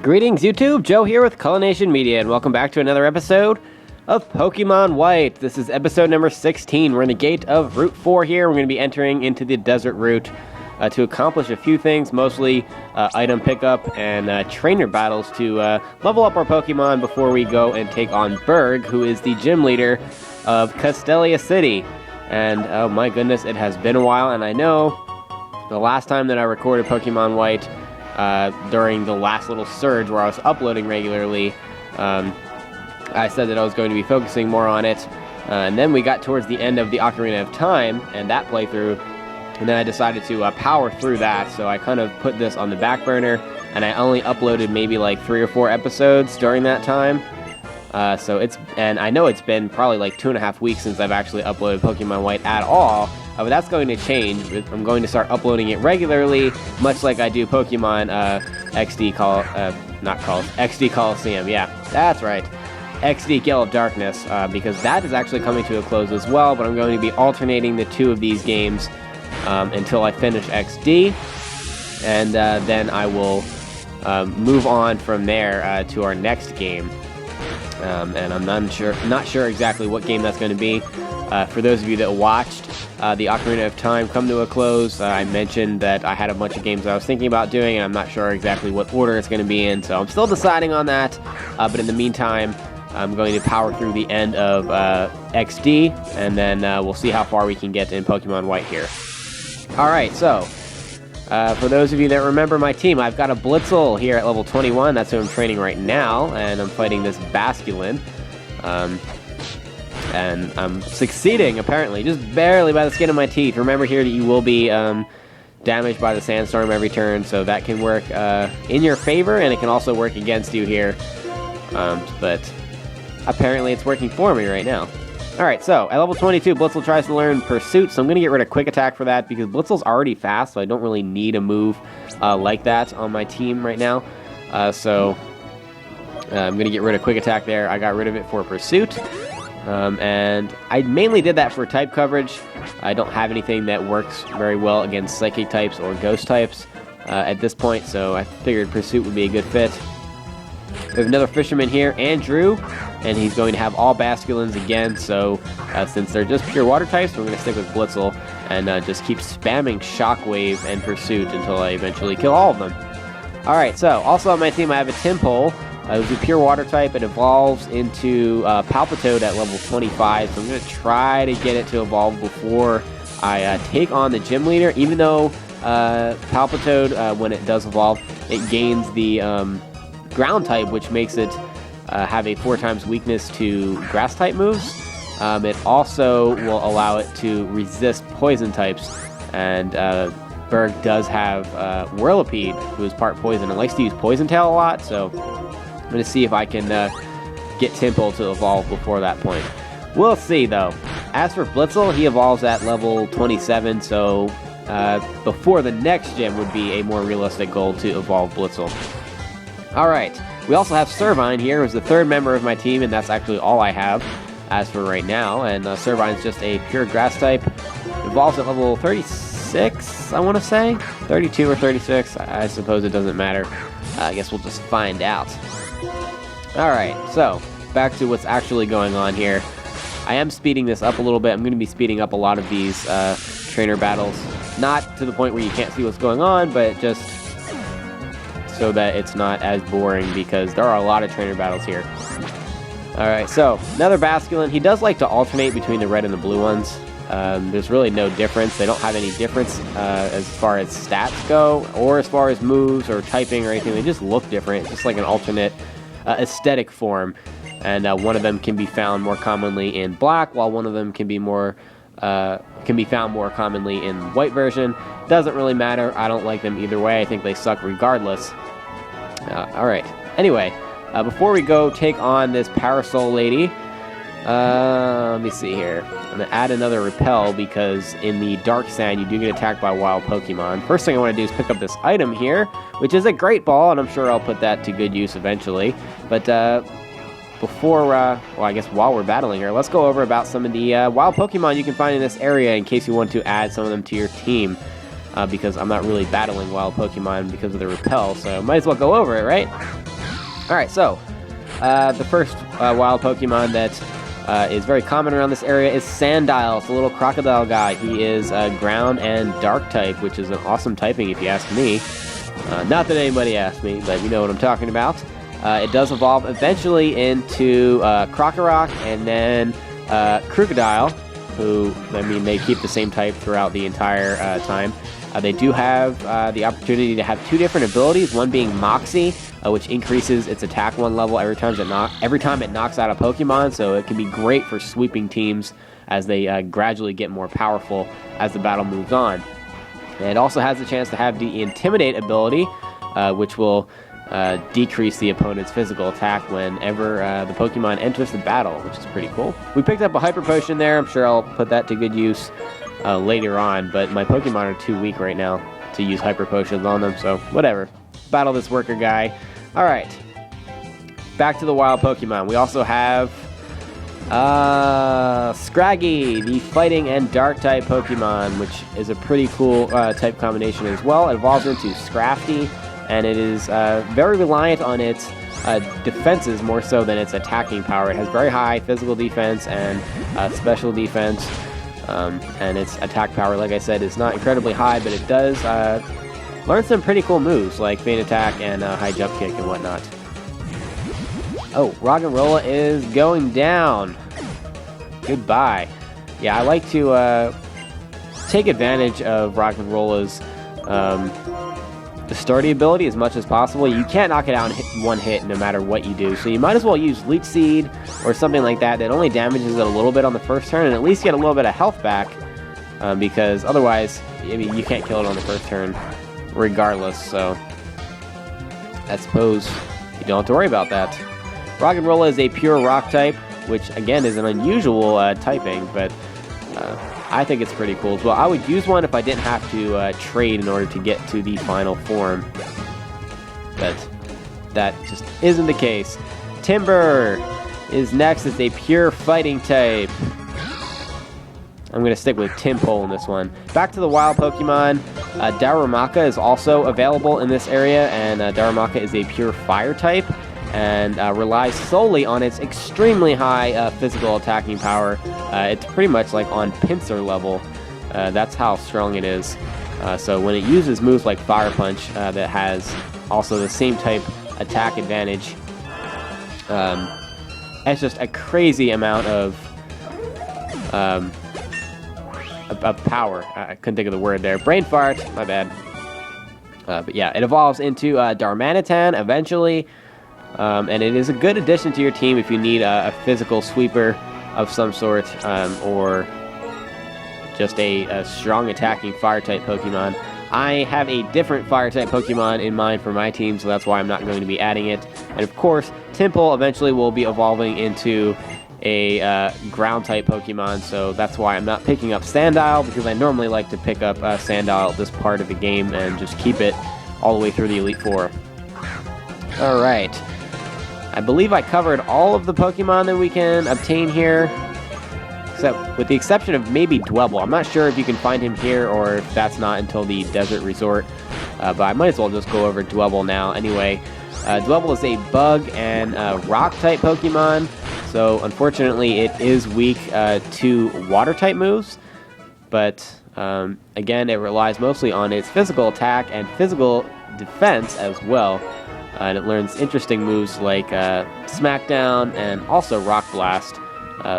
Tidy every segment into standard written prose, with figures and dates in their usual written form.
Greetings YouTube, Joe here with Culination Media, and welcome back to another episode of Pokemon White. This is episode number 16. We're in the gate of Route 4 here. We're going to be entering into the desert route to accomplish a few things, mostly item pickup and trainer battles to level up our Pokemon before we go and take on Berg, who is the gym leader of Castelia City. And oh my goodness, it has been a while, and I know the last time that I recorded Pokemon White, during the last little surge where I was uploading regularly, I said that I was going to be focusing more on it, and then we got towards the end of the Ocarina of Time and that playthrough, and then I decided to power through that, so I kind of put this on the back burner, and I only uploaded maybe like 3 or 4 episodes during that time. And I know it's been probably like 2.5 weeks since I've actually uploaded Pokemon White at all, but that's going to change. I'm going to start uploading it regularly, much like I do Pokemon XD Coliseum. Yeah, that's right. XD Gale of Darkness, because that is actually coming to a close as well, but I'm going to be alternating the two of these games until I finish XD, and then I will move on from there to our next game. And I'm not sure exactly what game that's going to be. For those of you that watched the Ocarina of Time come to a close, I mentioned that I had a bunch of games I was thinking about doing, and I'm not sure exactly what order it's going to be in, so I'm still deciding on that. But in the meantime, I'm going to power through the end of XD, and then we'll see how far we can get in Pokemon White here. Alright, so for those of you that remember my team, I've got a Blitzel here at level 21. That's who I'm training right now, and I'm fighting this Basculin. And I'm succeeding, apparently, just barely by the skin of my teeth. Remember here that you will be damaged by the sandstorm every turn, so that can work in your favor, and it can also work against you here. But apparently it's working for me right now. Alright, so at level 22, Blitzel tries to learn Pursuit, so I'm going to get rid of Quick Attack for that, because Blitzel's already fast, so I don't really need a move like that on my team right now. So I'm going to get rid of Quick Attack there. I got rid of it for Pursuit. And I mainly did that for type coverage. I don't have anything that works very well against Psychic types or Ghost types at this point, so I figured Pursuit would be a good fit. We have another Fisherman here, Andrew, and he's going to have all Basculins again, so since they're just pure water types, we're going to stick with Blitzel and just keep spamming Shockwave and Pursuit until I eventually kill all of them. Alright, so also on my team I have a Tympole. It was a pure water type. It evolves into Palpitoad at level 25, so I'm going to try to get it to evolve before I take on the gym leader, even though Palpitoad, when it does evolve, it gains the ground type, which makes it have a 4 times weakness to grass type moves. It also will allow it to resist poison types, and Berg does have Whirlipede, who is part poison and likes to use Poison Tail a lot, so I'm going to see if I can get Tympole to evolve before that point. We'll see, though. As for Blitzel, he evolves at level 27, so before the next gym would be a more realistic goal to evolve Blitzel. Alright, we also have Servine here, who's the 3rd member of my team, and that's actually all I have as for right now. And Servine's just a pure grass type. Evolves at level 36, I want to say? 32 or 36, I suppose it doesn't matter. I guess we'll just find out. Alright, so back to what's actually going on here. I am speeding this up a little bit. I'm going to be speeding up a lot of these trainer battles. Not to the point where you can't see what's going on, but just so that it's not as boring, because there are a lot of trainer battles here. Alright, so another Basculin. He does like to alternate between the red and the blue ones. There's really no difference. They don't have any difference as far as stats go, or as far as moves or typing or anything. They just look different. It's just like an alternate aesthetic form, and one of them can be found more commonly in black, while one of them can be found more commonly in white version. Doesn't really matter. I don't like them either way. I think they suck regardless. Alright, anyway, before we go take on this Parasol lady, let me see here. I'm going to add another Repel, because in the Dark Sand you do get attacked by wild Pokemon. First thing I want to do is pick up this item here, which is a Great Ball, and I'm sure I'll put that to good use eventually. But before, well, I guess while we're battling here, let's go over about some of the wild Pokemon you can find in this area in case you want to add some of them to your team. Because I'm not really battling wild Pokemon because of the Repel, so might as well go over it, right? Alright, so the first wild Pokemon that is very common around this area is Sandile. It's a little crocodile guy. He is ground and dark type, which is an awesome typing if you ask me. Not that anybody asked me, but you know what I'm talking about. It does evolve eventually into Krokorok and then Crocodile, who, I mean, they keep the same type throughout the entire time. They do have the opportunity to have 2 different abilities, one being Moxie, which increases its attack 1 level every time it knocks out a Pokemon, so it can be great for sweeping teams as they gradually get more powerful as the battle moves on. And it also has the chance to have the Intimidate ability, which will decrease the opponent's physical attack whenever the Pokemon enters the battle, which is pretty cool. We picked up a Hyper Potion there. I'm sure I'll put that to good use later on, but my Pokemon are too weak right now to use Hyper Potions on them, so whatever. Battle this worker guy. Alright, back to the wild Pokemon. We also have Scraggy, the fighting and dark type Pokemon, which is a pretty cool type combination as well. It evolves into Scrafty, and it is very reliant on its defenses more so than its attacking power. It has very high physical defense and special defense, and its attack power, like I said, is not incredibly high, but it does learn some pretty cool moves like Feint Attack and High Jump Kick and whatnot. Oh, Roggenrola is going down. Goodbye. Yeah, I like to take advantage of Roggenrola's sturdy ability as much as possible. You can't knock it out in one hit no matter what you do, so you might as well use Leech Seed or something like that that only damages it a little bit on the first turn and at least get a little bit of health back, because otherwise, I mean, you can't kill it on the first turn regardless, so I suppose you don't have to worry about that. Roggenrola is a pure rock type, which again is an unusual typing, but I think it's pretty cool as well. I would use one if I didn't have to trade in order to get to the final form, but that just isn't the case. Timber is next. It's a pure fighting type. I'm going to stick with Tympole in this one. Back to the wild Pokemon. Darumaka is also available in this area, and Darumaka is a pure fire type and relies solely on its extremely high physical attacking power. It's pretty much like on Pinsir level. That's how strong it is. So when it uses moves like Fire Punch that has also the same type attack advantage, it's just a crazy amount of power. I couldn't think of the word there. Brain fart, my bad. But yeah, it evolves into Darmanitan eventually. And it is a good addition to your team if you need a physical sweeper of some sort, or just a strong attacking fire-type Pokemon. I have a different fire-type Pokemon in mind for my team, so that's why I'm not going to be adding it. And of course, Tympole eventually will be evolving into a ground-type Pokemon, so that's why I'm not picking up Sandile, because I normally like to pick up Sandile at this part of the game and just keep it all the way through the Elite Four. Alright. I believe I covered all of the Pokemon that we can obtain here, except with the exception of maybe Dwebble. I'm not sure if you can find him here or if that's not until the Desert Resort, but I might as well just go over Dwebble now. Anyway, Dwebble is a bug and rock-type Pokemon, so unfortunately it is weak to water-type moves, but again, it relies mostly on its physical attack and physical defense as well. And it learns interesting moves like Smackdown and also Rock Blast.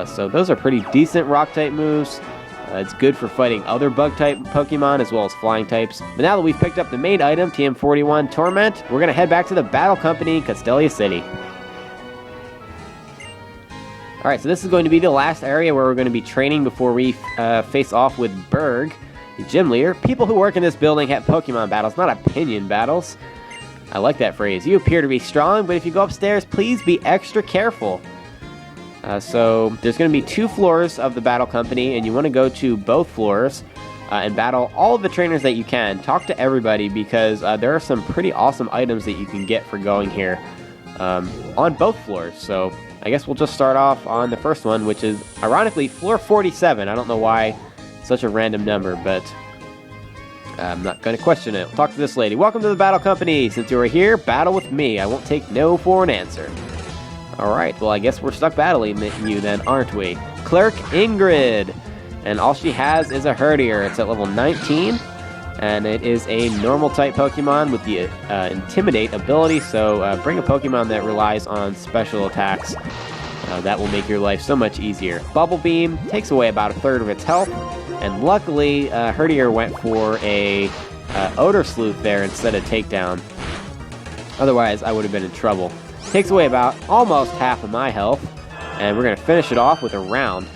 So those are pretty decent Rock-type moves. It's good for fighting other Bug-type Pokemon as well as Flying types. But now that we've picked up the main item, TM41 Torment, we're going to head back to the Battle Company, Castelia City. Alright, so this is going to be the last area where we're going to be training before we face off with Berg, the gym leader. People who work in this building have Pokemon battles, not opinion battles. I like that phrase. You appear to be strong, but if you go upstairs, please be extra careful. So there's going to be 2 floors of the Battle Company, and you want to go to both floors and battle all of the trainers that you can. Talk to everybody, because there are some pretty awesome items that you can get for going here on both floors. So I guess we'll just start off on the first one, which is, ironically, floor 47. I don't know why such a random number, but I'm not going to question it. We'll talk to this lady. Welcome to the Battle Company. Since you are here, battle with me. I won't take no for an answer. Alright, well, I guess we're stuck battling you then, aren't we? Clerk Ingrid. And all she has is a Herdier. It's at level 19. And it is a normal type Pokemon with the Intimidate ability. So bring a Pokemon that relies on special attacks. That will make your life so much easier. Bubble Beam takes away about a third of its health. And luckily, Herdier went for a Odor Sleuth there instead of Takedown. Otherwise, I would have been in trouble. Takes away about almost half of my health. And we're going to finish it off with a round.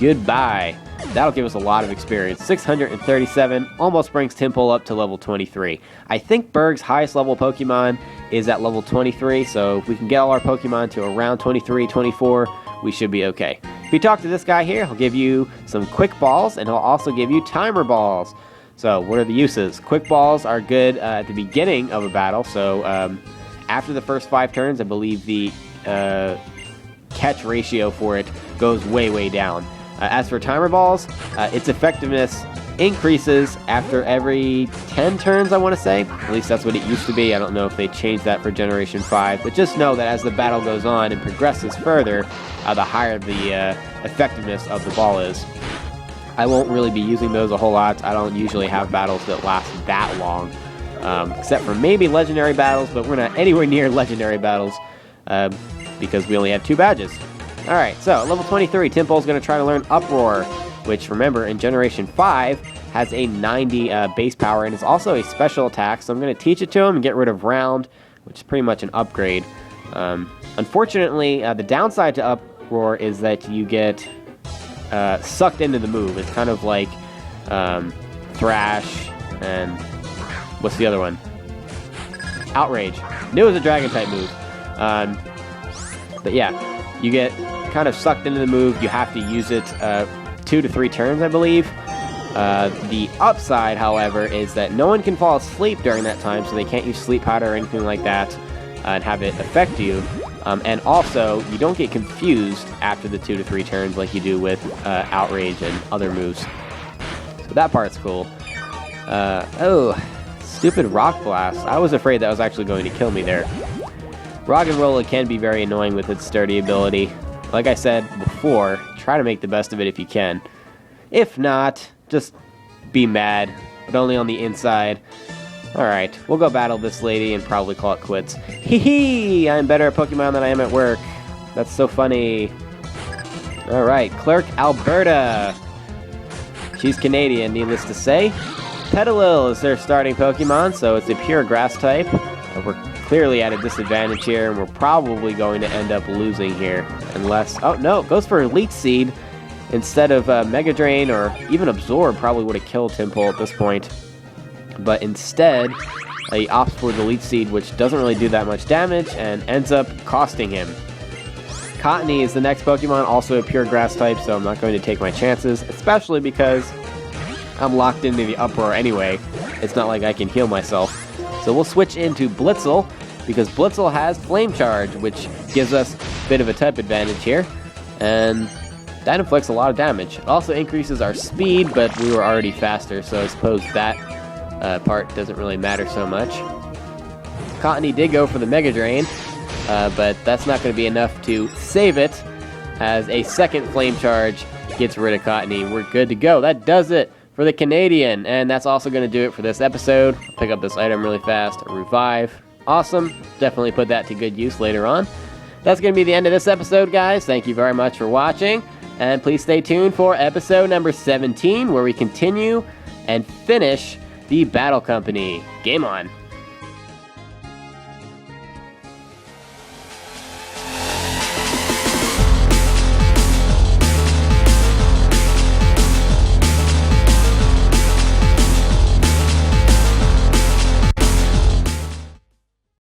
Goodbye. That'll give us a lot of experience. 637 almost brings Tympole up to level 23. I think Berg's highest level Pokemon is at level 23, so if we can get all our Pokemon to around 23, 24, we should be okay. If you talk to this guy here, he'll give you some Quick Balls, and he'll also give you Timer Balls. So what are the uses? Quick Balls are good at the beginning of a battle, so after the first 5 turns, I believe the catch ratio for it goes way, way down. As for Timer Balls, its effectiveness increases after every 10 turns, I want to say. At least that's what it used to be. I don't know if they changed that for Generation 5. But just know that as the battle goes on and progresses further, the higher the effectiveness of the ball is. I won't really be using those a whole lot. I don't usually have battles that last that long. Except for maybe Legendary battles, but we're not anywhere near Legendary battles because we only have 2 badges. Alright, so level 23, Tympole's going to try to learn Uproar, which, remember, in Generation 5 has a 90 base power and is also a special attack, so I'm going to teach it to him and get rid of Round, which is pretty much an upgrade. Unfortunately, the downside to Uproar is that you get sucked into the move. It's kind of like Thrash and... what's the other one? Outrage. Knew it was a Dragon-type move. But yeah, you get kind of sucked into the move. You have to use it 2 to 3 turns, I believe. The upside, however, is that no one can fall asleep during that time, so they can't use Sleep Powder or anything like that and have it affect you. And also, you don't get confused after the 2 to 3 turns like you do with Outrage and other moves. So that part's cool. Oh, stupid Rock Blast. I was afraid that was actually going to kill me there. Roggenrola can be very annoying with its sturdy ability. Like I said before, try to make the best of it if you can. If not, just be mad, but only on the inside. Alright, we'll go battle this lady and probably call it quits. Hee hee! I'm better at Pokemon than I am at work. That's so funny. Alright, Clerk Alberta. She's Canadian, needless to say. Petalil is their starting Pokemon, so it's a pure grass type. We're clearly at a disadvantage here, and we're probably going to end up losing here. Unless... oh, no, it goes for Leech Seed instead of Mega Drain, or even Absorb probably would have killed Tympole at this point. But instead, he opts for the Leech Seed, which doesn't really do that much damage, and ends up costing him. Cottony is the next Pokemon, also a pure grass type, so I'm not going to take my chances, especially because I'm locked into the Uproar anyway. It's not like I can heal myself. So we'll switch into Blitzel, because Blitzel has Flame Charge, which gives us a bit of a type advantage here. And that inflicts a lot of damage. It also increases our speed, but we were already faster, so I suppose that part doesn't really matter so much. Cottony did go for the Mega Drain, but that's not going to be enough to save it, as a second Flame Charge gets rid of Cottony. We're good to go. That does it for the Canadian, and that's also going to do it for this episode. I'll pick up this item really fast. A Revive. Awesome. Definitely put that to good use later on. That's going to be the end of this episode, guys. Thank you very much for watching, and please stay tuned for episode number 17, where we continue and finish the Battle Company. Game on.